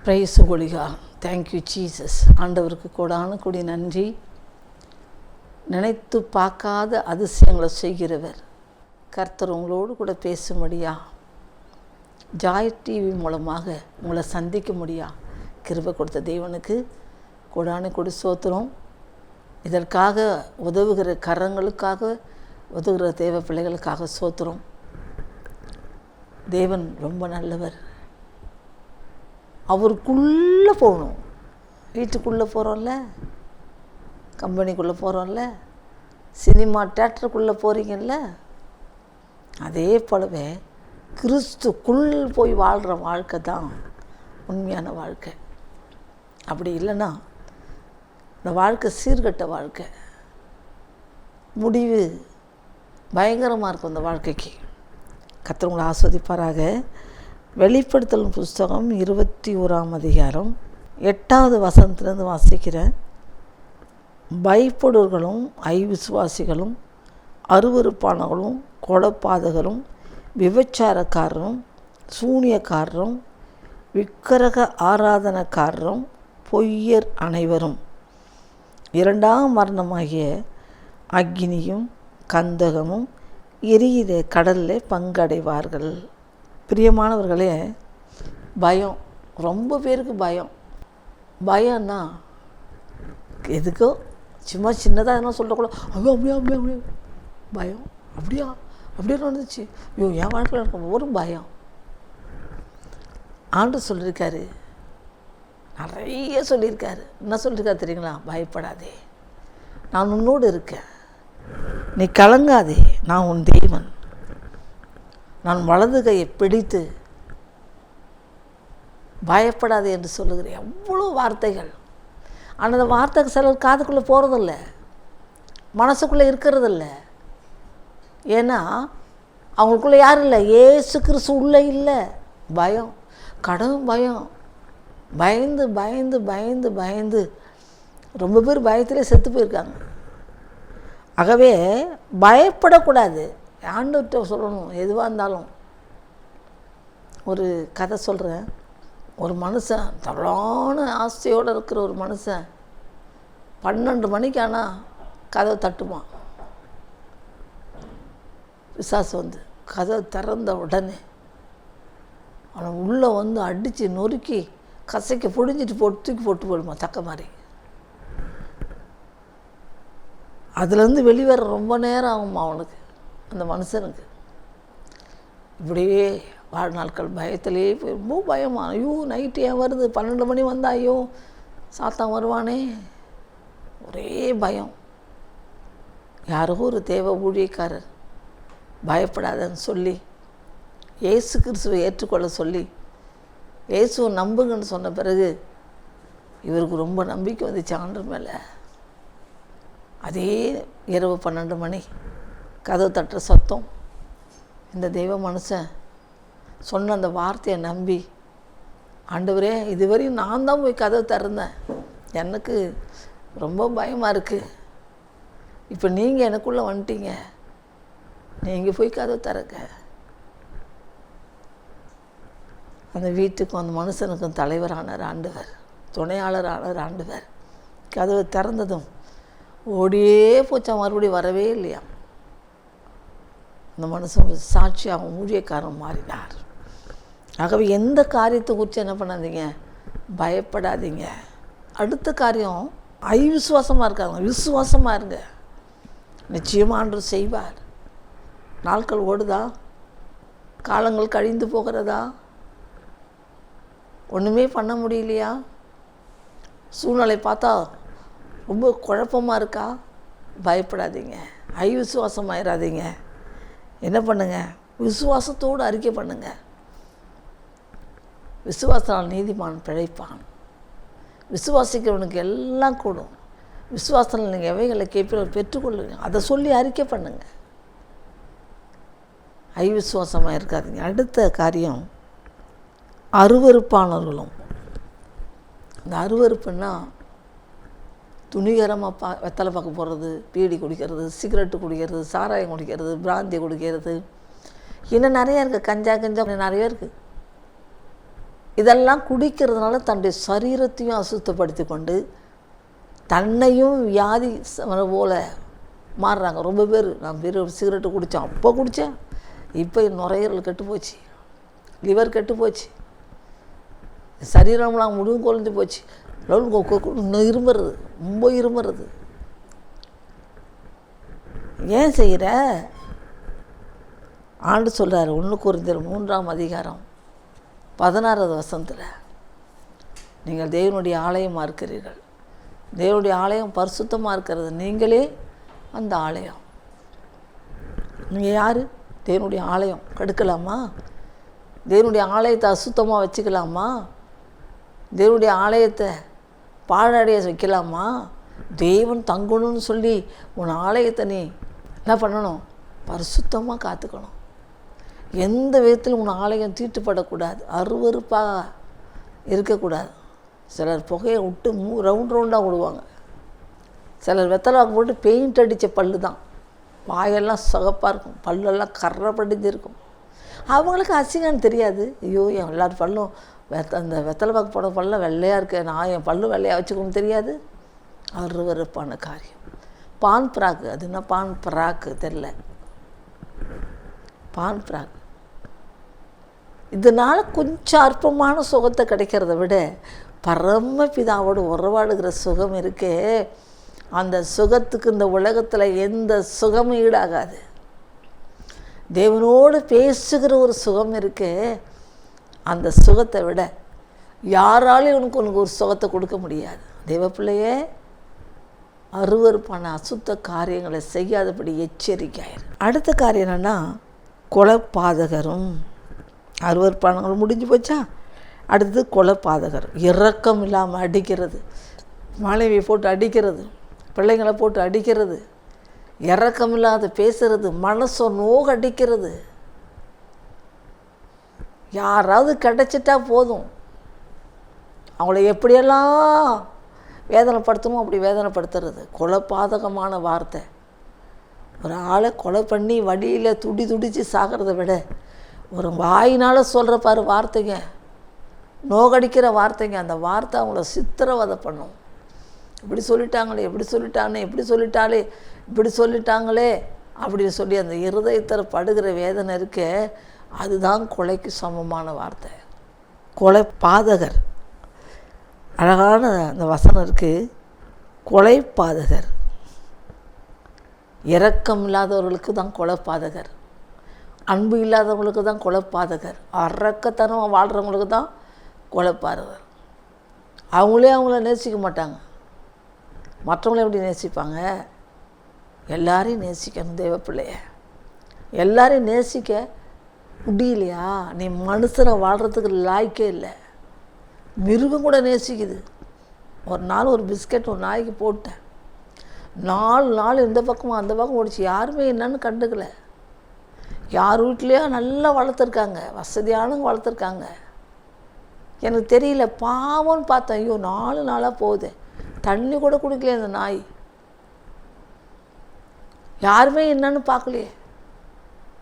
Price கொலிகா. Thank you Jesus. ஆண்டவருக்கு கோடான கொடி நன்றி. நினைத்து பார்க்காத அதிசயங்களை செய்கிறவர் கர்த்தர் உங்களோடு கூட பேசும்படியா, ஜாய் டிவி மூலமாக உங்களை சந்திக்க முடியா கிருபை கொடுத்த தேவனுக்கு கோடான கொடி சோத்திரம். இதற்காக உதவுகிற கரங்களுக்காக, உதவுகிற தேவ பிள்ளைகளுக்காக சோத்திரம். தேவன் ரொம்ப நல்லவர். அவருக்குள்ளே போகணும். வீட்டுக்குள்ளே போகிறோம்ல, கம்பெனிக்குள்ளே போகிறோம்ல, சினிமா தேட்டருக்குள்ளே போகிறீங்கல்ல, அதே போலவே கிறிஸ்துக்குள் போய் வாழ்கிற வாழ்க்கை தான் உண்மையான வாழ்க்கை. அப்படி இல்லைன்னா இந்த வாழ்க்கை சீர்கட்ட வாழ்க்கை, முடிவு பயங்கரமாக இருக்கும் இந்த வாழ்க்கைக்கு. கர்த்தர் உங்களை ஆஸ்வதிப்பாராக. வெளிப்படுத்தல் புஸ்தகம் 21ஆம் அதிகாரம் 8வது வசனத்திலிருந்து வாசிக்கிறேன். பயப்படுவர்களும் ஐவிசுவாசிகளும் அருவருப்பானவர்களும் கொலைபாதகரும் விபச்சாரக்காரரும் சூனியக்காரரும் விக்கிரக ஆராதனக்காரரும் பொய்யர் அனைவரும் இரண்டாம் மரணமாகிய அக்கினியும் கந்தகமும் எரியிற கடலில் பங்கடைவார்கள். பிரியமானவர்களே, பயம், ரொம்ப பேருக்கு பயம். பயம்னா எதுக்கோ சும்மா சின்னதாக என்ன சொல்லக்கூட, ஐயோ அப்படியா அப்படியா அப்படியா பயம், அப்படியா அப்படியே நடந்துச்சு, ஐயோ என் வாழ்க்கையில் இருக்க ஒரு பயம். ஆண்டு சொல்லியிருக்காரு, நிறைய சொல்லியிருக்காரு. என்ன சொல்லியிருக்காரு தெரியுங்களா? பயப்படாதே, நான் உன்னோடு இருக்கேன், நீ கலங்காதே, நான் உன் தேவன், நான் வலது கையை பிடித்து பயப்படாதே என்று சொல்லுகிறேன். எவ்வளோ வார்த்தைகள். ஆனால் அந்த வார்த்தைக்கு சிலர் காதுக்குள்ளே போகிறதில்ல, மனசுக்குள்ளே இருக்கிறதில்ல. ஏன்னா அவங்களுக்குள்ளே யாரும் இல்லை, ஏசு கிறிஸ்து உள்ளே இல்லை. பயம், கடும் பயம், பயந்து பயந்து பயந்து பயந்து ரொம்ப பேர் பயத்திலே செத்து போயிருக்காங்க. ஆகவே பயப்படக்கூடாது. ஆண்டவர்கிட்ட சொல்லணும் எதுவாக இருந்தாலும். ஒரு கதை சொல்கிறேன். ஒரு மனுஷன், தவறான ஆசையோடு இருக்கிற ஒரு மனுஷன் 12 மணிக்கு ஆனால் கதவை தட்டுமா. பிசாசு வந்து கதவை திறந்த உடனே அவன் உள்ளே வந்து அடித்து நொறுக்கி கசைக்கு பொடிஞ்சிட்டு தூக்கி போட்டு போடுமா தக்க மாதிரி. அதுலேருந்து வெளிவர ரொம்ப நேரம் ஆகுமா அவனுக்கு, அந்த மனுஷனுக்கு. இப்படியே வாழ்நாட்கள் பயத்திலேயே போய் ரொம்ப பயமா. ஐயோ நைட்டு ஏன் வருது, 12 மணி வந்தா ஐயோ சாத்தான் வருவானே, ஒரே பயம். யாரோ ஒரு தேவ ஊழியக்காரர் பயப்படாதன்னு சொல்லி இயேசு கிறிஸ்துவை ஏற்றுக்கொள்ள சொல்லி இயேசுவை நம்புங்கன்னு சொன்ன பிறகு இவருக்கு ரொம்ப நம்பிக்கை வந்துச்சு ஆண்டவர் மேலே. அதே இரவு 12 மணி கதவு தட்டுற சத்தம். இந்த தெய்வ மனுஷன் சொன்ன அந்த வார்த்தையை நம்பி, ஆண்டவரே இதுவரையும் நான் தான் போய் கதவு திறந்தேன், எனக்கு ரொம்ப பயமாக இருக்குது, இப்போ நீங்கள் எனக்குள்ளே வந்துட்டீங்க, நீங்கள் போய் கதவு திறக்க. அந்த வீட்டுக்கும் அந்த மனுஷனுக்கும் தலைவரானார் ஆண்டவர், துணையாளர் ஆனார் ஆண்டவர். கதவு திறந்ததும் ஓடியே போச்சா, மறுபடியும் வரவே இல்லையா. அந்த மனுஷன் சாட்சி, அவன் ஊழியக்காரன் மாறினார். ஆகவே எந்த காரியத்தை குறித்து என்ன பண்ணாதீங்க, பயப்படாதீங்க. அடுத்த காரியம், ஐவிசுவாசமாக இருக்காங்க, விசுவாசமாக இருங்க. நிச்சயமாக ஆண்டவர் செய்வார். நாட்கள் ஓடுதா, காலங்கள் கழிந்து போகிறதா, ஒன்றுமே பண்ண முடியலையா, சூழ்நிலை பார்த்தா ரொம்ப குழப்பமாக இருக்கா, பயப்படாதீங்க, ஐவிசுவாசமாயிடாதீங்க. என்ன பண்ணுங்க, விசுவாசத்தோடு அறிக்கை பண்ணுங்க. விசுவாசனால் நீதிமான் பிழைப்பான். விசுவாசிக்கிறவனுக்கு எல்லாம் கூடும். விசுவாசத்தில் நீங்கள் எவைகளை கேட்பீர்கள் பெற்றுக்கொள்ளுங்க, அதை சொல்லி அறிக்கை பண்ணுங்க. ஐவிசுவாசமாக இருக்காதீங்க. அடுத்த காரியம், அருவருப்பானவர்களும். இந்த அருவருப்புன்னா துணிகரமாக வெத்தலை பார்க்க போடுறது, பீடி குடிக்கிறது, சிகரெட்டு குடிக்கிறது, சாராயம் குடிக்கிறது, பிராந்தி குடிக்கிறது, இன்னும் நிறையா இருக்குது, கஞ்சா நிறைய இருக்குது. இதெல்லாம் குடிக்கிறதுனால தன்னுடைய சரீரத்தையும் அசுத்தப்படுத்தி கொண்டு தன்னையும் வியாதி போல் மாறுறாங்க. ரொம்ப பேர் நான் சிகரெட்டு குடித்தேன், அப்போ குடித்தேன், இப்போ நுரையீரல் கெட்டு போச்சு, லிவர் கெட்டு போச்சு, சரீரம்லாம் முழுவதும் குறைஞ்சி போச்சு, இருமுறது, ரொம்ப இருமுறது. ஏன் செய்கிற? ஆண்டு சொல்கிறார் 1 கொரிந்தியர் 3:16 நீங்கள் தேவனுடைய ஆலயமாக இருக்கிறீர்கள். தேவனுடைய ஆலயம் பரிசுத்தமாக இருக்கிறது, நீங்களே அந்த ஆலயம். நீங்கள் யார்? தேவனுடைய ஆலயம் கெடுக்கலாமா? தேவனுடைய ஆலயத்தை அசுத்தமாக வச்சுக்கலாமா? தேவனுடைய ஆலயத்தை பாழடைய வைக்கலாமா? தேவன் தங்கணும்னு சொல்லி உன் ஆலயத்தை நீ என்ன பண்ணணும்? பரிசுத்தமாக காத்துக்கணும். எந்த விதத்தில் உன் ஆலயம் தீட்டுப்படக்கூடாது, அருவருப்பாக இருக்கக்கூடாது. சிலர் புகையை விட்டு ரவுண்டாக விடுவாங்க, சிலர் வெத்தலாக்கு போட்டு பெயிண்ட் அடித்த பல்லு தான், வாயெல்லாம் சிகப்பாக இருக்கும், பல்லெல்லாம் கரை படிஞ்சிருக்கும். அவங்களுக்கு அசிங்கம்னு தெரியாது. ஐயோ என் எல்லாரும் பல்லும் அந்த வெத்தலை பாக்கு போட பல்ல வெள்ளையாக இருக்கு, நான் என் பல்லு வெள்ளையாக வச்சுக்கணும்னு தெரியாது. அருவருப்பான காரியம். பான் பிராக்கு, அது என்ன பான் பிராக்கு தெரில, பான் பிராக்கு. இதனால் கொஞ்சம் அற்பமான சுகத்தை கிடைக்கிறத விட பரமபிதாவோடு உறவாடுகிற சுகம் இருக்கே, அந்த சுகத்துக்கு இந்த உலகத்தில் எந்த சுகமும் ஈடாகாது. தேவனோடு பேசுகிற ஒரு சுகம் இருக்கே, அந்த சுகத்தை விட யாராலையும் உனக்கு ஒரு சுகத்தை கொடுக்க முடியாது. தேவ பிள்ளையே, அருவருப்பான அசுத்த காரியங்களை செய்யாதபடி எச்சரிக்கையாயிரு. அடுத்த காரியம் என்னென்னா, கொலைபாதகரும். அருவருப்பானவங்களும் முடிஞ்சு போச்சா? அடுத்தது கொலைபாதகர். இரக்கம் இல்லாமல் அடிக்கிறது, மனைவியை போட்டு அடிக்கிறது, பிள்ளைங்களை போட்டு அடிக்கிறது, இரக்கம் இல்லாத பேசுறது, மனசை நோகடிக்கிறது. யாராவது கிடைச்சிட்டா போதும், அவங்கள எப்படியெல்லாம் வேதனைப்படுத்தணும் அப்படி வேதனைப்படுத்துறது. கொலைபாதகமான வார்த்தை. ஒரு ஆளை கொலை பண்ணி வழியில் துடிச்சு சாகிறத விட ஒரு வாயினால் சொல்கிற பாரு வார்த்தைங்க, நோகடிக்கிற வார்த்தைங்க, அந்த வார்த்தை அவங்கள சித்திரவதை பண்ணும். இப்படி சொல்லிட்டாங்களே, எப்படி சொல்லிட்டானே, இப்படி சொல்லிட்டாலே, இப்படி சொல்லிட்டாங்களே அப்படின்னு சொல்லி அந்த இருதயத்தில் படுகிற வேதனை இருக்க, அதுதான் கொலைக்கு சமமான வார்த்தை. கொலைபாதகர். அழகான அந்த வசனம் இருக்குது, கொலைபாதகர். இரக்கம் இல்லாதவர்களுக்கு தான் கொலைபாதகர், அன்பு இல்லாதவங்களுக்கு தான் கொலைபாதகர், அரக்கத்தனம் வாழ்கிறவங்களுக்கு தான் கொலைபாதகர். அவங்களே அவங்கள நேசிக்க மாட்டாங்க, மற்றவங்கள எப்படி நேசிப்பாங்க? எல்லாரையும் நேசிக்கணும் தேவ பிள்ளைய. எல்லாரையும் நேசிக்க முடியலையா? நீ மனுஷனை வாழ்கிறதுக்கு லாய்க்கே இல்லை. மிருகம் கூட நேசிக்குது. ஒரு நாள் ஒரு பிஸ்கட் ஒரு நாய்க்கு போட்டேன், 4 நாள் இந்த பக்கமும் அந்த பக்கம் ஓடிச்சு, யாருமே என்னன்னு கண்டுக்கல. யார் வீட்லேயோ நல்லா வளர்த்துருக்காங்க, வசதியானவங்க வளர்த்துருக்காங்க. எனக்கு தெரியல, பாவம்னு பார்த்தேன். ஐயோ 4 நாளாக போகுது, தண்ணி கூட குடிக்கல அந்த நாய். யாருமே என்னன்னு பார்க்கலையே,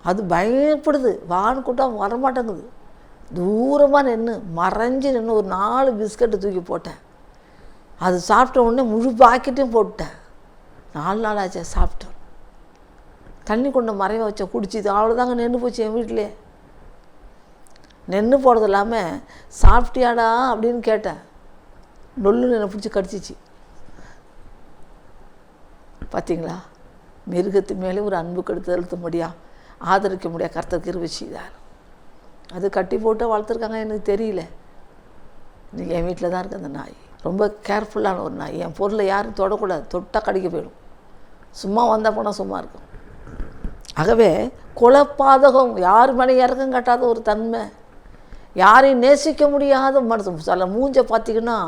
அது பயப்படுது, வான்னு கூட்டம் வரமாட்டேங்குது. தூரமாக நின்று மறைஞ்சி நின்று ஒரு 4 பிஸ்கட்டு தூக்கி போட்டேன். அது சாப்பிட்ட உடனே முழு பாக்கெட்டையும் போட்டேன். 4 நாள் ஆச்சு சாப்பிட்டோம். தண்ணி கொண்டு மறைவ வச்ச குடிச்சிது, அவ்வளோதாங்க நின்று போச்சு. என் வீட்டிலே நின்று போகிறது இல்லாமல் சாப்பிட்டியாடா அப்படின்னு கேட்டேன். நொல்லுன்னு என்னை பிடிச்சி கடிச்சிச்சு. பார்த்தீங்களா, மிருகத்து மேலே ஒரு அன்பு கெடுத்து செலுத்த முடியா, ஆதரிக்க முடியா கர்த்தர் கிருபை செய்தார். அது கட்டி போட்டு வளர்த்துருக்காங்க, எனக்கு தெரியல. இன்றைக்கி என் வீட்டில் தான் இருக்குது அந்த நாய். ரொம்ப கேர்ஃபுல்லான ஒரு நாய். என் பொருளை யாரும் தொடக்கூடாது, தொட்டால் கடிக்க போயிடும். சும்மா வந்தால் போனால் சும்மா இருக்கும். ஆகவே கொலைபாதகம், யார் மேலே இறக்கம் காட்டாத ஒரு தன்மை, யாரையும் நேசிக்க முடியாத மனசு. சில மூஞ்சை பார்த்திங்கன்னா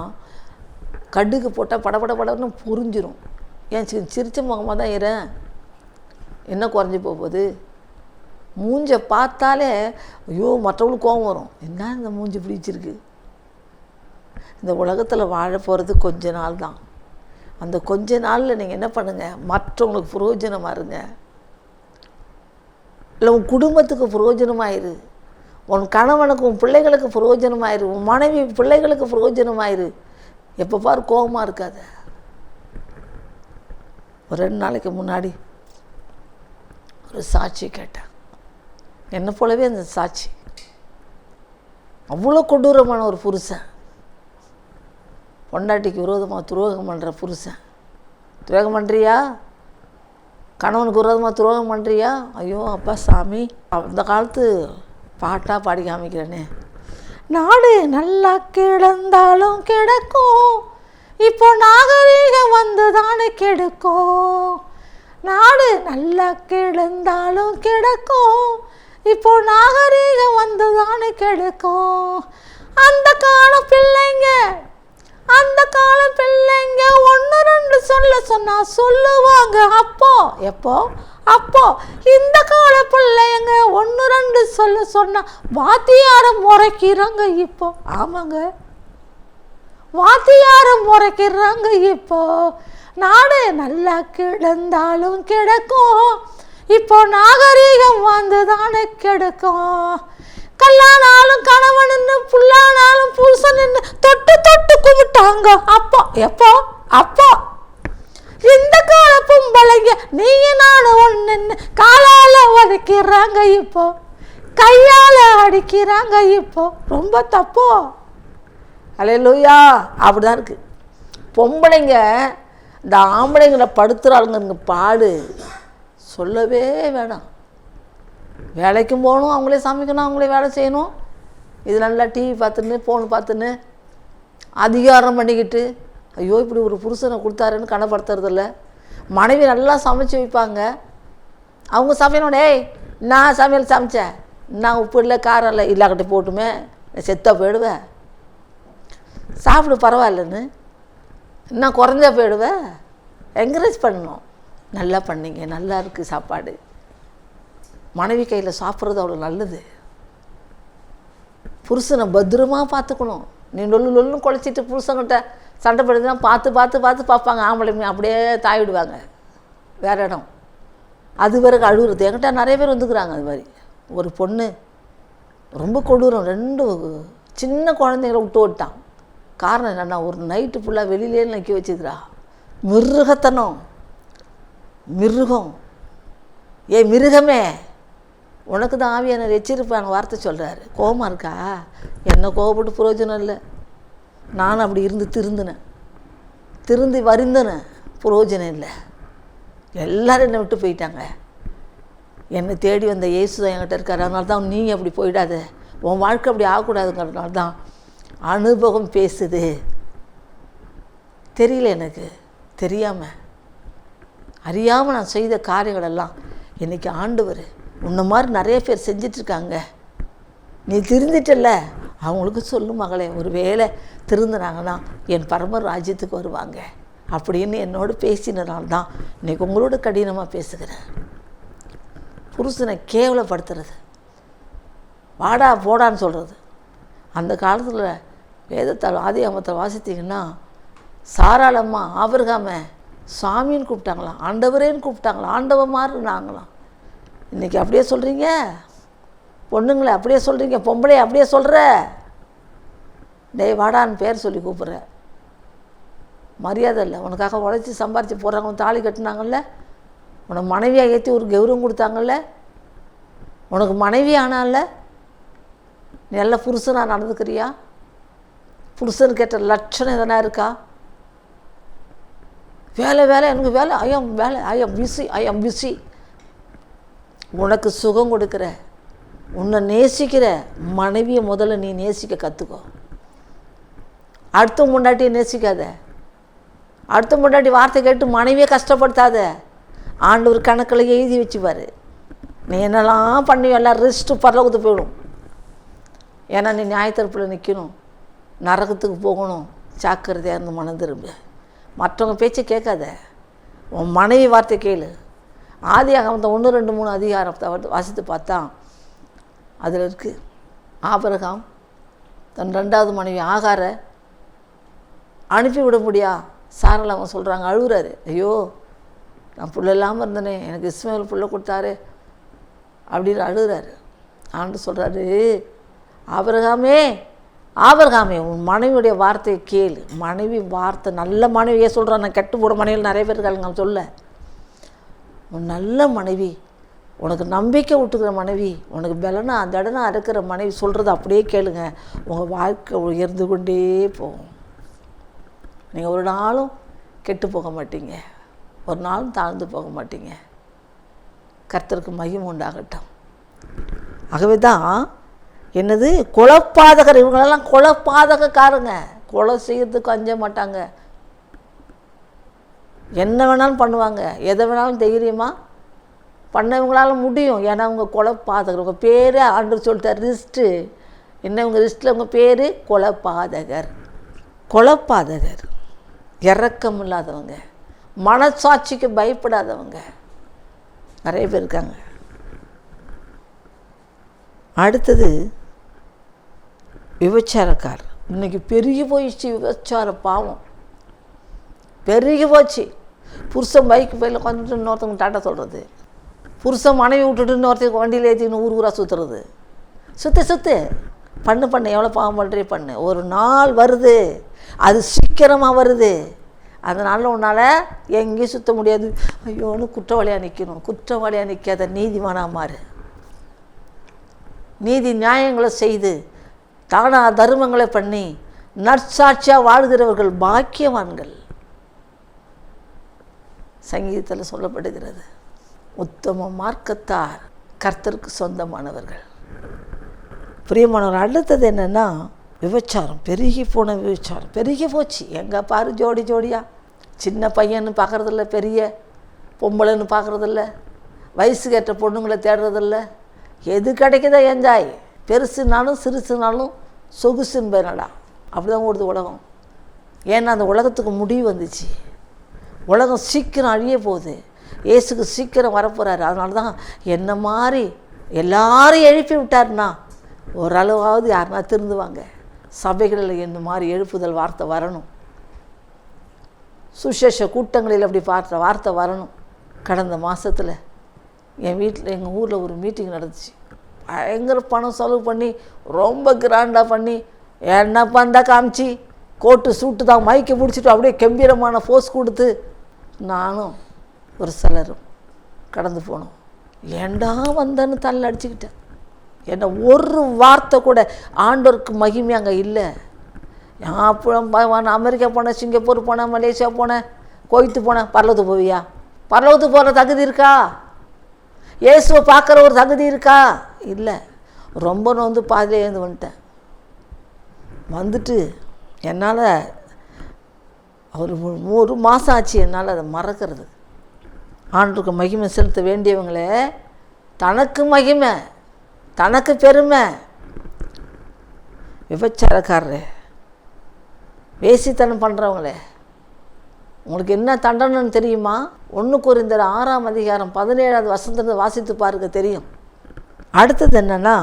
கடுகு போட்டால் படன்னு புரிஞ்சிடும். ஏன் சிரிச்ச முகமாக தான் இறேன், என்ன குறைஞ்சி போகுது? மூஞ்சை பார்த்தாலே ஐயோ மற்றவங்களுக்கு கோபம் வரும். என்ன இந்த மூஞ்சி பிடிச்சிருக்கு? இந்த உலகத்தில் வாழ போகிறது கொஞ்ச நாள் தான். அந்த கொஞ்ச நாளில் நீங்கள் என்ன பண்ணுங்கள், மற்றவங்களுக்கு பிரயோஜனமாக இருங்க. இல்லை உன் குடும்பத்துக்கு பிரயோஜனமாயிரு, உன் கணவனுக்கு உன் பிள்ளைகளுக்கு பிரயோஜனமாயிரு, உன் மனைவி பிள்ளைகளுக்கு பிரயோஜனமாயிரு. எப்போ பாரு கோபமாக இருக்காத. ஒரு 2 நாளைக்கு முன்னாடி ஒரு சாட்சி கேட்டேன். என்னை போலவே அந்த சாட்சி. அவ்வளோ கொடூரமான ஒரு புருஷன், பொண்டாட்டிக்கு விரோதமாக துரோகம் பண்ணுற புருஷன். துரோகம் பண்ணுறியா? கணவனுக்கு விரோதமாக துரோகம் பண்ணுறியா? ஐயோ அப்பா சாமி, அந்த காலத்து பாட்டாக பாடி காமிக்கிறேனே. நாடு நல்லா கிடந்தாலும் கிடக்கும், இப்போ நாகரீகம் வந்து தானே கெடுக்கும். நாடு நல்லா கிடந்தாலும் கிடக்கும், இப்போ நாகரீகம் வந்து தானே கெடுக்கும். அந்த கால பிள்ளைங்க 1-2 சொல்ல சொன்னா சொல்லுவாங்க அப்போ. எப்போ? அப்போ. இந்த கால பிள்ளைங்க 1-2 சொல்ல சொன்னா வாத்தியாரம் முறைக்கிறாங்க இப்போ. ஆமாங்க, வாத்தியாரம் முறைக்கிறாங்க இப்போ. நாடு நல்லா கிடந்தாலும் கிடக்கும், இப்போ நாகரீகம் வந்து தானே கெடுக்கும். கல்லானாலும் கணவன் புல்லானாலும் புருஷன் தொட்டு தொட்டு கும்பிட்டாங்க அப்போ. எப்போ? அப்போ. இந்த கால பொம்பளைங்க நீங்க நானும் ஒன்று காலால உதைக்கிறாங்க இப்போ, கையால அடிக்கிறாங்க இப்போ. ரொம்ப தப்போ? அல்லேலூயா. அப்படிதான் இருக்கு. பொம்பளைங்க இந்த ஆம்பளைங்களை படுத்துறாளுங்க பாடு சொல்லவே வேணாம். வேலைக்கும் போகணும், அவங்களே சமைக்கணும், அவங்களே வேலை செய்யணும். இது நல்லா டிவி பார்த்துன்னு ஃபோன் பார்த்துன்னு அதிகாரம் பண்ணிக்கிட்டு ஐயோ இப்படி ஒரு புருஷனை கொடுத்தாருன்னு கனப்படுத்துறதில்ல. மனைவி நல்லா சமைச்சு வைப்பாங்க, அவங்க சமையணும். டேய் நான் சமையல் சமைச்சேன், நான் உப்பு இல்லை காரம் இல்லை, இல்லாக்கிட்ட போட்டுமே செத்தா போயிடுவேன். சாப்பிடு பரவாயில்லன்னு இன்னும் குறைஞ்சா போயிடுவேன். என்கரேஜ் பண்ணணும். நல்லா பண்ணிங்க, நல்லா இருக்குது சாப்பாடு. மனைவி கையில் சாப்பிட்றது அவ்வளோ நல்லது. புருஷனை பத்திரமாக பார்த்துக்கணும். நீ லொல்லுன்னு குழைச்சிட்டு புருஷங்கிட்ட சண்டை போடுதுன்னா பார்த்து பார்த்து பார்த்து பார்ப்பாங்க. ஆம்பளைங்க அப்படியே தாயிடுவாங்க வேறு இடம். அது பிறகு அழுகுறது. என்கிட்ட நிறைய பேர் வந்துக்கிறாங்க. அது மாதிரி ஒரு பொண்ணு ரொம்ப கொடூரம், 2 சின்ன குழந்தைங்கள விட்டு ஓட்டான். காரணம் என்னென்னா ஒரு நைட்டு ஃபுல்லாக வெளியிலே நிற்க வச்சுக்கிறா. மிருகத்தனம், மிருகம். ஏ மிருகமே, உனக்கு தான் ஆவியான எச்சரிப்பான வார்த்தை சொல்கிறாரு. கோபமாக இருக்கா? என்ன கோபப்பட்டு பிரயோஜனம் இல்லை. நானும் அப்படி இருந்து திருந்தி வருந்தனேன், பிரயோஜனம் இல்லை. எல்லோரும் என்னை விட்டு போயிட்டாங்க. என்னை தேடி வந்த இயேசு தான் என்கிட்ட இருக்கார். அதனால தான் நீ அப்படி போயிடாத, உன் வாழ்க்கை அப்படி ஆகக்கூடாதுங்கிறதுனால தான் அனுபவம் பேசுது. தெரியல, எனக்கு தெரியாமல் அறியாமல் நான் செய்த காரியங்களெல்லாம் இன்றைக்கி ஆண்டவர் உன்ன மாதிரி நிறைய பேர் செஞ்சிட்ருக்காங்க. நீ திருந்திட்டல்ல, அவங்களுக்கு சொல்லு மகளே, ஒரு வேளை திருந்தினாங்கன்னா என் பரம ராஜ்யத்துக்கு வருவாங்க அப்படின்னு என்னோடு பேசினதுனால தான் இன்றைக்கி உங்களோட கடினமாக பேசுகிறேன். புருஷனை கேவலப்படுத்துறது, வாடா போடான்னு சொல்கிறது. அந்த காலத்தில் வேதத்தால் ஆதியாகமத்தில் வாசித்தீங்கன்னா சாராளம்மா ஆபிரகாமை சாமின்னு கூப்பிட்டாங்களாம், ஆண்டவரேன்னு கூப்பிட்டாங்களாம், ஆண்டவன் மாறுனாங்களாம். இன்றைக்கி அப்படியே சொல்கிறீங்க பொண்ணுங்களை, அப்படியே சொல்கிறீங்க பொம்பளையை, அப்படியே சொல்கிற. டேய் வாடான்னு பேர் சொல்லி கூப்பிட்ற. மரியாதை இல்லை. உனக்காக உழைச்சி சம்பாரித்து போகிறாங்க, தாலி கட்டினாங்கல்ல, உனக்கு மனைவியாக ஏற்றி ஒரு கௌரவம் கொடுத்தாங்கல்ல, உனக்கு மனைவி ஆனால நல்ல புருஷனாக நடந்துக்கிறியா? புருஷனுக்கு ஏற்ற லட்சணம் எதனா இருக்கா? வேலை எனக்கு வேலை, ஐ எம் பிஸி. உனக்கு சுகம் கொடுக்குற, உன்னை நேசிக்கிற மனைவியை முதல்ல நீ நேசிக்க கற்றுக்கோ. அடுத்த முண்டாட்டியை நேசிக்காத. அடுத்த முண்டாட்டி வார்த்தை கேட்டு மனைவியை கஷ்டப்படுத்தாத. ஆண்டவர் கணக்கில் எழுதி வச்சுப்பார். நீ என்னெல்லாம் பண்ணி எல்லாம் ரெஸ்ட்டு பரலோகத்துக்கு போயிடும். ஏன்னா நீ நியாயத்தரப்பில் நிற்கணும், நரகத்துக்கு போகணும். ஜாக்கிரதையாக இருந்து மனம் திரும்ப. மற்றவங்க பேச்சை கேட்காத, உன் மனைவி வார்த்தை கேளு. ஆதியாகமத்தை 1, 2, 3 அதிகாரத்தை வாசித்து பார்த்தா அதில் இருக்குது. ஆபிரகாம் தன் 2வது மனைவி ஆகாரை அனுப்பிவிட முடியா? சாரால் அவங்க சொல்கிறாங்க, அழுகுறாரு. ஐயோ நான் புள்ள இல்லாமல் இருந்தேனே, எனக்கு இஸ்மாயில் புள்ள கொடுத்தாரு அப்படின்னு அழுகுறாரு. ஆண்டு சொல்கிறாரு, ஆபிரகாமே உன் மனைவியுடைய வார்த்தையை கேளு. மனைவி வார்த்தை, நல்ல மனைவியே சொல்கிறான். நான் கெட்டு போகிற மனைவியில் நிறைய பேர் இருக்காங்க சொல்ல. உன் நல்ல மனைவி, உனக்கு நம்பிக்கை விட்டுக்கிற மனைவி, உனக்கு பலனா அந்த இடனா இருக்கிற மனைவி சொல்கிறது அப்படியே கேளுங்க. உங்கள் வாழ்க்கை உயர்ந்து கொண்டே போகும். நீங்கள் ஒரு நாளும் கெட்டு போக மாட்டீங்க, ஒரு நாளும் தாழ்ந்து போக மாட்டீங்க. கர்த்தருக்கு மகிமை உண்டாகட்டும். ஆகவே தான் என்னது கொலைப்பாதகர், இவங்களெல்லாம் கொலைப்பாதகக்காரங்க. கொலை செய்கிறதுக்கு அஞ்ச மாட்டாங்க, என்ன வேணாலும் பண்ணுவாங்க, எதை வேணாலும் தைரியமாக பண்ணவங்களால முடியும். ஏன்னா அவங்க கொலைப்பாதகர். உங்கள் பேர் ஆண்டவர் சொல்லிட்டார், ரிஸ்ட்டு என்ன, உங்கள் ரிஸ்ட்டில் உங்கள் பேர் கொலைப்பாதகர். கொலைப்பாதகர் இரக்கம் இல்லாதவங்க, மனசாட்சிக்கு பயப்படாதவங்க நிறைய பேர் இருக்காங்க. அடுத்தது விபச்சாரக்கார். இன்றைக்கி பெருகி போயிடுச்சு விபச்சார பாவம், பெருகி போச்சு. புருஷன் பைக்கு போயில கொஞ்சம் இன்னொருத்தவங்க டாட்டா சொல்கிறது, புருஷன் மனைவி விட்டுட்டு இன்னொருத்தருக்கு வண்டியில் ஏற்றிக்கணும் ஊர் ஊராக சுற்றுறது. சுற்று பண்ணு எவ்வளோ பாவம் பண்ணுறே பண்ணு. ஒரு நாள் வருது, அது சீக்கிரமாக வருது. அதனால் உன்னால் எங்கேயும் சுற்ற முடியாது. ஐயோன்னு குற்றவாளியாக நிற்கணும். குற்றவாளியாக நிற்காத நீதிமானாக மாறு. நீதி நியாயங்களை செய்து தானா தர்மங்களை பண்ணி நற்சாட்சியாக வாழ்கிறவர்கள் பாக்கியவான்கள். சங்கீதத்தில் சொல்லப்படுகிறது, உத்தம மார்க்கத்தார் கர்த்தருக்கு சொந்தமானவர்கள். பிரியமானவர். அடுத்தது என்னென்னா விபச்சாரம். பெருகி போன விபச்சாரம் பெருகி போச்சு. எங்கே பாரு ஜோடியாக, சின்ன பையன்னு பார்க்குறதில்ல, பெரிய பொம்பளைன்னு பார்க்குறதில்ல, வயசுக்கேற்ற பொண்ணுங்களை தேடுறதில்ல. எது கிடைக்குதோ என்ஜாய். பெருசுனாலும் சிறுசுனாலும் சொகுசுன்னு பேனடா, அப்படி தான் ஓடுது உலகம். ஏன்னா அந்த உலகத்துக்கு முடிவு வந்துச்சு. உலகம் சீக்கிரம் அழிய போகுது. இயேசுக்கு சீக்கிரம் வரப்போகிறாரு. அதனால தான் என்ன மாதிரி எல்லாரையும் எழுப்பி விட்டார்னா ஓரளவாவது யாருன்னா திருந்துவாங்க. சபைகளில் என்ன மாதிரி எழுப்புதல் வார்த்தை வரணும். சுசேஷ கூட்டங்களில் அப்படி பார்த்த வார்த்தை வரணும். கடந்த மாதத்தில் என் வீட்டில் எங்கள் ஊரில் ஒரு மீட்டிங் நடந்துச்சு. பயங்கர பணம் செலவு பண்ணி ரொம்ப கிராண்டாக பண்ணி என்ன பண்ணா காமிச்சு கோட்டு சூட்டு தான் மைக்கை பிடிச்சிட்டு அப்படியே கம்பீரமான ஃபோர்ஸ் கொடுத்து நானும் ஒரு சிலரும் கடந்து போனோம். ஏண்டா வந்தேன்னு தள்ள அடிச்சுக்கிட்டேன். என்ன ஒரு வார்த்தை கூட ஆண்டவருக்கு மகிமை அங்கே இல்லை. நான் அமெரிக்கா போனேன், சிங்கப்பூர் போனேன், மலேசியா போனேன், கோயத்து போனேன். பரலோகத்துக்கு போவியா? பரலோகத்துக்கு போகிற தகுதி இருக்கா? இயேசுவை பார்க்குற ஒரு தகுதி இருக்கா? இல்லை. ரொம்ப நொந்து பாதியில் எழுந்து வந்துட்டு என்னால் ஒரு மாதம் ஆச்சு என்னால் அதை மறக்கிறது. ஆண்டவருக்கு மகிமை செலுத்த வேண்டியவங்களே தனக்கு மகிமை, தனக்கு பெருமை. விபச்சாரக்காரரு, வேசித்தனம் பண்ணுறவங்களே, உங்களுக்கு என்ன தண்டனைன்னு தெரியுமா? 1 கொரிந்தியர் 6ஆம் அதிகாரம் 17வது வசனத்தை வாசித்து பாருங்க, தெரியும். அடுத்தது என்னென்னா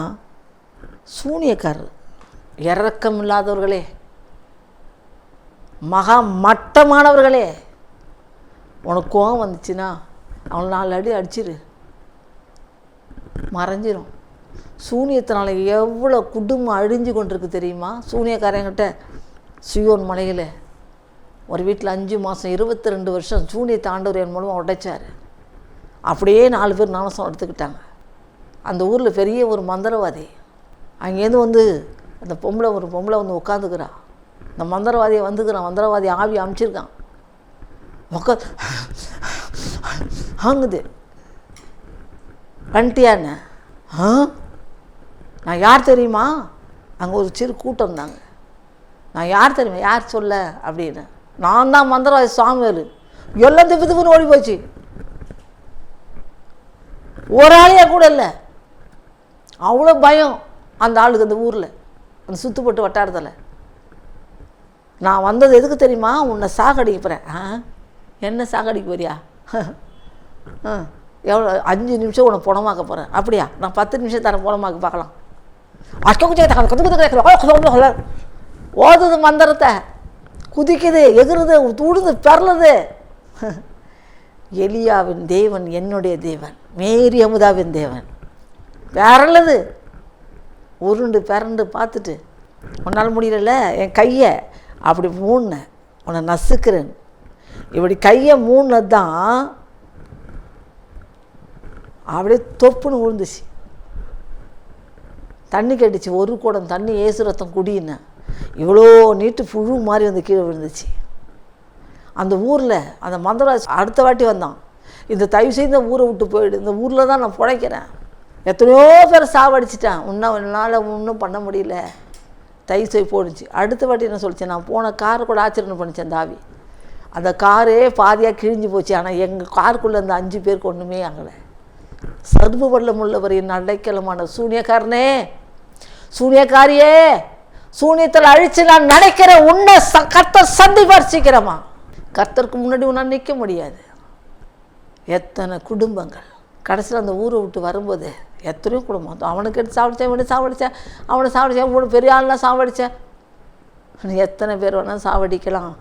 சூனியக்காரர், இரக்கம் இல்லாதவர்களே, மகா மட்டமானவர்களே. உனக்கு கோவம் வந்துச்சுன்னா அவனை 4 அடி அடிச்சிரு, மறைஞ்சிரும். சூனியத்தினால எவ்வளோ குடும்பம் அழிஞ்சு கொண்டிருக்கு தெரியுமா? சூனியக்காரங்கிட்ட சியோன் மலையில் ஒரு வீட்டில் 5 மாதம் 22 வருஷம் சூனியத்தை ஆண்டவர் என் மூலமாக உடைச்சார். அப்படியே 4 பேர் ஞானஸ்நானம் எடுத்துக்கிட்டாங்க. அந்த ஊரில் பெரிய ஒரு மந்திரவாதி, அங்கேருந்து அந்த ஒரு பொம்பளை வந்து உட்காந்துக்கிறா. இந்த மந்திரவாதியை மந்திரவாதி ஆவி அமைச்சிருக்கான். ஆங்குது. வந்துட்டியாண்ண? நான் யார் தெரியுமா? அங்கே ஒரு சிறு கூட்டம் இருந்தாங்க. நான் யார் தெரியுமா? யார் சொல்ல அப்படின்னு. நான் தான் மந்திரவாதி சாமுவேல். எல்லாம் திப்புன்னு ஓடி போச்சு. ஒரு ஆளையா கூட இல்லை. அவ்வளோ பயம் அந்த ஆளுக்கு, அந்த ஊரில், அந்த சுற்றுப்பட்டு வட்டாரத்தில். நான் வந்தது எதுக்கு தெரியுமா? உன்னை சாகடிக்க போகிறேன். என்ன சாகடிக்க போறியா? எவ்வளோ 5 நிமிஷம் உன்னை புணமாக்க போகிறேன். அப்படியா? நான் 10 நிமிஷம் தரேன், புணமாக்க பார்க்கலாம். ஓதுது மந்திரத்தை, குதிக்குது, எகுறுது, தூடுது, பெறலுது. எலியாவின் தேவன் என்னுடைய தேவன், மேரி அமுதாவின் தேவன். பெறலுது. உருண்டு பிறண்டு பார்த்துட்டு, உன்னால் முடியல, என் கையை அப்படி மூடினேன், உன்னை நசுக்கிறேன். இப்படி கையை மூடினது தான் அப்படியே தொப்புன்னு விழுந்துச்சு. தண்ணி கட்டிச்சு. ஒரு குடம் தண்ணி ஏசு ரத்தம் குடின்னு இவ்வளோ நீட்டு புழு மாதிரி வந்து கீழே விழுந்துச்சு. அந்த ஊரில் அந்த மந்திரவாதி அடுத்த வாட்டி வந்தான், இந்த தயவு செய்து ஊரை விட்டு போயிடு, இந்த ஊரில் தான் நான் பிழைக்கிறேன், எத்தனையோ பேரை சாவடிச்சிட்டேன், என்னால் ஒன்றும் பண்ண முடியல, தயவு செய்து போடுச்சு. அடுத்த வாட்டி என்ன சொல்லிச்சேன், நான் போன காரை கூட ஆச்சரியம் பண்ணிச்சேன் தாவி. அந்த காரே பாதியாக கிழிஞ்சு போச்சு. ஆனால் எங்கள் காருக்குள்ளே அந்த 5 பேருக்கு ஒன்றுமே ஆகலை. சர்வ வல்லமுள்ளவரின் அடைக்கலமான சூனியக்காரனே, சூனியக்காரியே, சூனியத்தில் அழிச்சு நான் நினைக்கிற உன்னை கர்த்தர் சந்திப்பார் சீக்கிரமா. கர்த்தருக்கு முன்னாடி உன்னால் நிற்க முடியாது. எத்தனை குடும்பங்கள் கடைசியில் அந்த ஊரை விட்டு வரும்போது எத்தனையோ குடும்பம், அவனுக்கு எடுத்து சாவடித்தேன், இவனை சாவடித்தேன், அவனை சாவடித்தேன், இவனு பெரிய ஆள்லாம் சாவடித்தேன். எத்தனை பேர் வேணால் சாவடிக்கலாம்.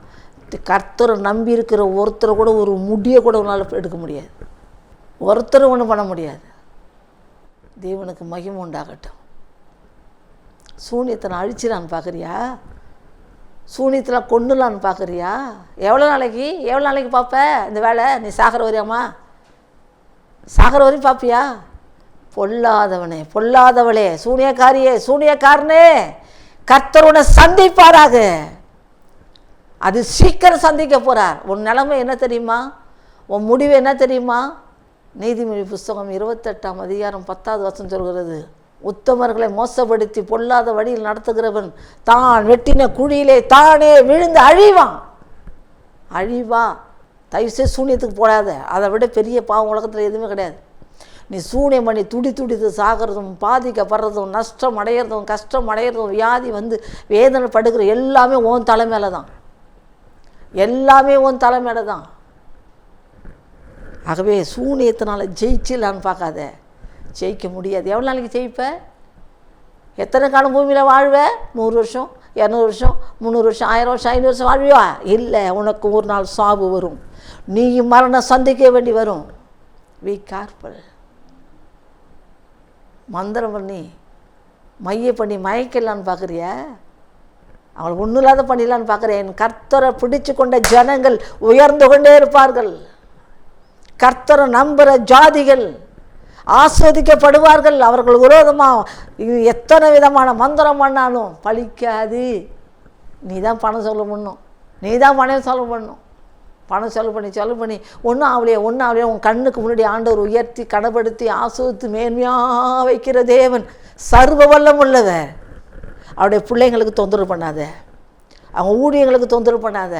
கர்த்தரை நம்பி இருக்கிற ஒருத்தரை கூட ஒரு முடியை கூட உன்னால் எடுக்க முடியாது. ஒருத்தர் ஒன்றும் பண்ண முடியாது. தேவனுக்கு மகிமை உண்டாகட்டும். சூனியத்தை நான் அழிச்சிடான்னு பார்க்குறியா? சூனியத்தில் கொண்டுலான்னு பார்க்குறியா? எவ்வளோ நாளைக்கு பார்ப்ப இந்த வேலை? நீ சாகிற வரையாம்மா? சாகிற வரையும் பார்ப்பியா? பொல்லாதவனே, பொல்லாதவளே, சூனியக்காரியே, சூனியக்காரனே, கர்த்தர் உன்னை சந்திப்பாராக. அது சீக்கிரம் சந்திக்க போகிறார். உன் நிலைமை என்ன தெரியுமா? உன் முடிவு என்ன தெரியுமா? நீதிமொழி புஸ்தகம் 28ஆம் அதிகாரம் 10வது வசனம் சொல்கிறது, உத்தமர்களை மோசப்படுத்தி பொல்லாத வழியில் நடத்துகிறவன் தான் வெட்டின குழியிலே தானே விழுந்து அழிவான். தயவுசெய்து சூனியத்துக்கு போடாத. அதை விட பெரிய பாவம் உலகத்தில் எதுவுமே கிடையாது. நீ சூனியம் பண்ணி துடித்து சாகிறதும், பாதிக்கப்படுறதும், நஷ்டம் அடையிறதும், கஷ்டம் அடையிறதும், வியாதி வந்து வேதனை படுகிற எல்லாமே உன் தலை மேலே தான். எல்லாமே உன் தலை மேலே தான். ஆகவே சூனியத்தினால ஜெயிச்சிடலான்னு பார்க்காத. ஜெயிக்க முடியாது. எவ்வளோ நாளைக்கு ஜெயிப்ப? எத்தனை காலம் பூமியில் வாழ்வ? 100 வருஷம், 200 வருஷம், 300 வருஷம், 1000 வருஷம், 500 வருஷம் வாழ்வியா? இல்லை, உனக்கு ஒரு நாள் சாவு வரும். நீயும் மரணம் சந்திக்க வேண்டி வரும். Be careful. மந்திரம் பண்ணி மைய பண்ணி மயக்கலான்னு பார்க்குறிய? அவங்களை ஒன்றும் இல்லாத பண்ணிடலான்னு பார்க்குறேன். என் கர்த்தரை பிடிச்சு கொண்ட ஜனங்கள் உயர்ந்து கொண்டே இருப்பார்கள். கர்த்தரை நம்புகிற ஜாதிகள் ஆஸ்வதிக்கப்படுவார்கள். அவர்கள் விரோதமாக எத்தனை விதமான மந்திரம் பண்ணாலும் பலிக்காது. நீ தான் பணம் செலவு பண்ணணும், நீ தான் பணம் செலவு பண்ணணும். பணம் செலவு பண்ணி ஒன்றும் ஆகலையே உன் கண்ணுக்கு முன்னாடி ஆண்டவர் உயர்த்தி கனப்படுத்தி ஆஸ்வதித்து மேன்மையாக வைக்கிற தேவன் சர்வ வல்லம் உள்ளவர். அவருடைய பிள்ளைங்களுக்கு தொந்தரவு பண்ணாத, அவங்க ஊழியங்களுக்கு தொந்தரவு பண்ணாத.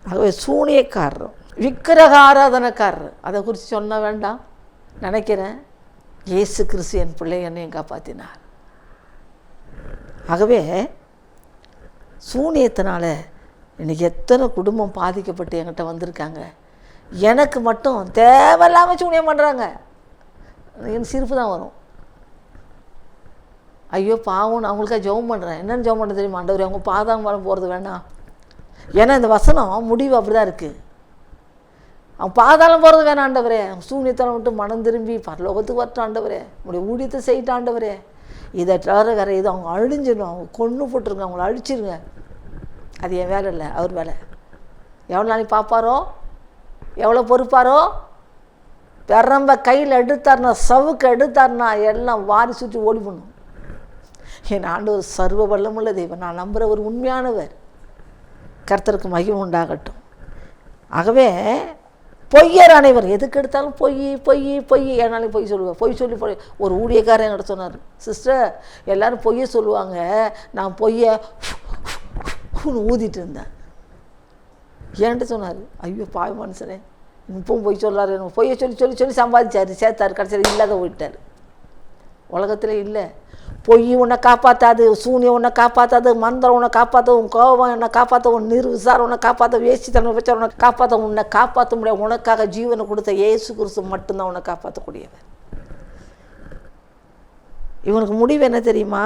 ஆகவே சூனியக்காரர், விக்கிரக ஆராதனைக்காரர், அதை குறித்து சொல்ல வேண்டாம் நினைக்கிறேன். இயேசு கிறிஸ்து என் பிள்ளை என்னையும் காப்பாற்றினார். ஆகவே சூனியத்தினால இன்றைக்கி எத்தனை குடும்பம் பாதிக்கப்பட்டு என்கிட்ட வந்திருக்காங்க. எனக்கு மட்டும் தேவையில்லாமல் சூனியம் பண்ணுறாங்க. எனக்கு சிரிப்பு தான் வரும். ஐயோ பாவம், நான் அவங்களுக்காக ஜெபம் பண்ணுறேன். என்னென்னு ஜெபம் பண்ண தெரியுமா? ஆண்டவரே, அவங்க பாதாளம் மேலே போகிறது வேணாம். ஏன்னா இந்த வசனம் முடிவு அப்படி தான் இருக்குது. அவன் பாதாளம் போகிறது வேணாம் ஆண்டவரே. சூனியத்தனம் விட்டு மனம் திரும்பி பரலோகத்துக்கு வரட்டும் ஆண்டவரே. உங்களுடைய ஊழியத்தை செய்யிட்டு ஆண்டவரே. இதை தவிர வேறு இது அவங்க அழிஞ்சிடும், அவங்க கொன்று போட்டுருங்க, அவங்கள அழிச்சிருங்க. அது என் வேலை இல்லை, அவர் வேலை. எவ்வளோ நாளைக்கு பார்ப்பாரோ, எவ்வளோ பொறுப்பாரோ. பெரம்ப கையில் எடுத்தார்னா, சவுக்கு எடுத்தார்னா எல்லாம் வாரி சுற்றி ஓடி பண்ணும். என் ஆண்டவர் சர்வ வல்லமுள்ள தெய்வம். நான் நம்புகிற ஒரு உண்மையானவர். கர்த்தருக்கு மகிமை உண்டாகட்டும். ஆகவே பொய்யர் அனைவர் எதுக்கு எடுத்தாலும் பொய். ஏனாலும் பொய் சொல்லுவேன். பொய் சொல்லி ஒரு ஊழியக்காரன் என்கிட்ட சொன்னார், சிஸ்டர் எல்லோரும் பொய்யை சொல்லுவாங்க, நான் பொய்யை ஊதிட்டு இருந்தேன். ஏன்ட்டு சொன்னார். ஐயோ பாவி மனுஷனே, இப்பவும் பொய் சொல்லாரு. பொய்யை சொல்லி சம்பாதிச்சார், சேர்த்தார், கடைசியில் இல்லாத போயிட்டார். உலகத்தில் இல்லை. பொய் உன்னை காப்பாற்றாது, சூனியம் உன்னை காப்பாற்றாது, மந்திரம் உன்னை காப்பாற்ற, உன் கோபம் என்னை காப்பாற்ற, உன் நிர்விசாரம் உன்னை காப்பாற்ற, வேசித்தன்மை வச்ச உன்னை காப்பாற்ற, உன்னை காப்பாற்ற முடியாது. உனக்காக ஜீவனை கொடுத்த இயேசு கிறிஸ்து மட்டும்தான் உன்னை காப்பாற்றக்கூடியவர். இவனுக்கு முடிவு என்ன தெரியுமா?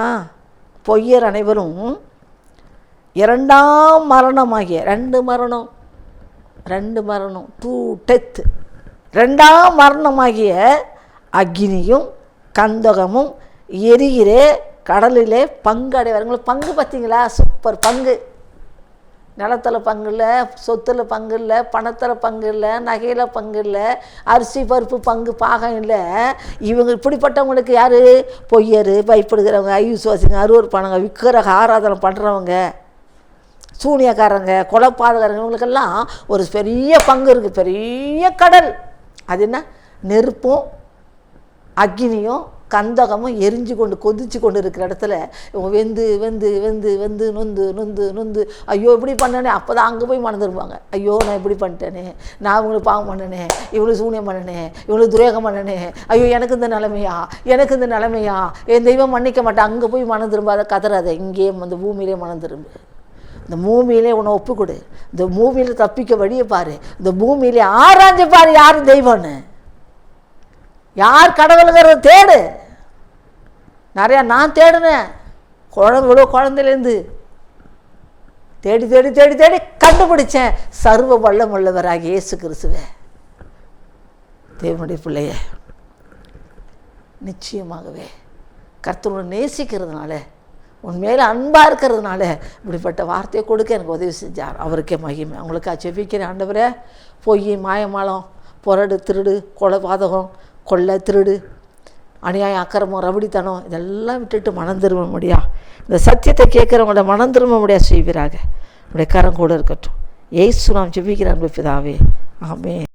பொய்யர் அனைவரும் இரண்டாம் மரணமாகிய ரெண்டு மரணம் 2 டெத், இரண்டாம் மரணமாகிய அக்னியும் கந்தகமும் எரிகிறே கடலிலே பங்கு அடைவார்கள். பங்கு பார்த்தீங்களா? சூப்பர் பங்கு. நிலத்தில் பங்கு இல்லை, சொத்தில் பங்கு இல்லை, பணத்தில் பங்கு இல்லை, நகையில் பங்கு இல்லை, அரிசி பருப்பு பங்கு பாகம் இல்லை. இவங்க இப்படிப்பட்டவங்களுக்கு யார்? பொய்யர், பயப்படுகிறவங்க, ஐவிசுவாசிங்க, அருவருப்பானவங்க, விக்கிரக ஆராதனை பண்ணுறவங்க, சூனியக்காரங்க, கொலைப்பாதகரங்க, இவங்களுக்கெல்லாம் ஒரு பெரிய பங்கு இருக்குது. பெரிய கடல். அது என்ன? நெருப்பும் அக்னியும் கந்தகமும் எரிஞ்சு கொண்டு கொதிச்சு கொண்டு இருக்கிற இடத்துல இவங்க வெந்து வெந்து வெந்து வெந்து நொந்து நொந்து நொந்து ஐயோ இப்படி பண்ணனே. அப்போ தான் அங்கே போய் மணந்துருப்பாங்க. ஐயோ நான் இப்படி பண்ணிட்டேனே, நான் இவங்களுக்கு பாவம் பண்ணனே, இவங்களுக்கு சூனியம் பண்ணனே, இவங்களுக்கு துரோகம் பண்ணனே, ஐயோ எனக்கு இந்த நிலைமையா, எனக்கு இந்த நிலைமையா, என் தெய்வம் மன்னிக்க மாட்டேன். அங்கே போய் மனம் திரும்பாத, கதறாத, இங்கேயே இந்த பூமியிலே மனம் திரும்பு. இந்த பூமியிலே உன்னை ஒப்புக்கொடு. இந்த பூமியில் தப்பிக்க வழியை பாரு. இந்த பூமியிலே ஆராய்ஞ்சு பாரு யார் தெய்வம்னு, யார் கடவுளுங்கிறத தேடு. நிறையா நான் தேடினேன். இவ்வளோ குழந்தையிலேருந்து தேடி தேடி தேடி தேடி கண்டுபிடிச்சேன். சர்வ வல்லம் உள்ளவராக இயேசு கிறிஸ்துவே. தேவனுடைய பிள்ளைய நிச்சயமாகவே கர்த்தரை நேசிக்கிறதுனால, உன் மேலே அன்பாக இருக்கிறதுனால இப்படிப்பட்ட வார்த்தையை கொடுக்க எனக்கு உதவி செஞ்சார். அவருக்கே மகிமை. அவங்களுக்கு செபிக்கிறேன். ஆண்டவரே, பொய், மாயமாலம், புரடு, திருடு, கொலைபாதகம், கொள்ளை, திருடு, அநியாயம், அக்கிரமம், ரபடித்தனம் இதெல்லாம் விட்டுட்டு மனம் திரும்ப முடியா. இந்த சத்தியத்தை கேட்குறவங்களோட மனம் திரும்ப முடியா செய்வீராக. உடைய கரம் கூட இருக்கட்டும். இயேசு நாம் ஜெபிக்கிறேன் பிதாவே. ஆமென்.